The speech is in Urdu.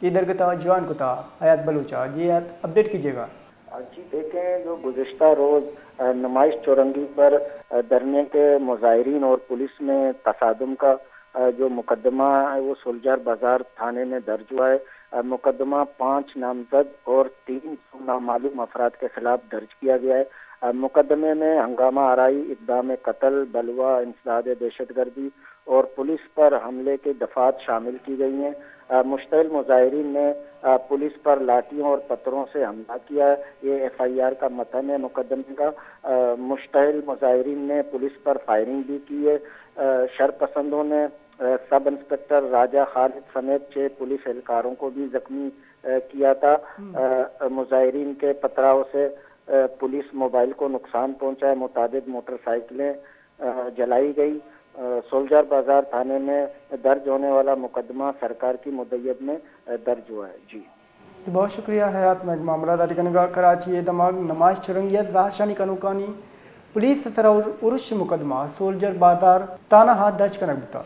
ادھر کا تھا جوان کو تھا حیات بلوچا جی حیات اپڈیٹ کیجیے گا. جی دیکھیں جو گزشتہ روز نمائش چورنگی پر دھرنے کے مظاہرین اور پولیس میں تصادم کا جو مقدمہ ہے وہ سولجر بازار تھانے میں درج ہوا ہے. مقدمہ 5 نامزد اور 3 نامعلوم افراد کے خلاف درج کیا گیا ہے. مقدمے میں ہنگامہ آرائی، اقدام قتل، بلوہ، انسداد دہشت گردی اور پولیس پر حملے کے دفعات شامل کی گئی ہیں. مشتعل مظاہرین نے پولیس پر لاٹھیوں اور پتھروں سے حملہ کیا ہے. یہ ایف آئی آر کا متن ہے مقدمے کا. مشتعل مظاہرین نے پولیس پر فائرنگ بھی کی ہے. شرپسندوں نے سب انسپکٹر راجہ خالد سمیت 6 پولیس اہلکاروں کو بھی زخمی کیا تھا. مظاہرین کے پتھراؤ سے پولیس موبائل کو نقصان پہنچا ہے. متعدد موٹر سائیکلیں جلائی گئی. سولجر بازار تھانے میں درج ہونے والا مقدمہ سرکار کی مدیت میں درج ہوا ہے. جی بہت شکریہ حیات. میں معاملہ داری کنگا کراچی دماغ نمائش چرنگیت زاشانی کنوکانی پولیس سر عرش مقدمہ سولجر بازار تانا ہاتھ درج کنک بتا.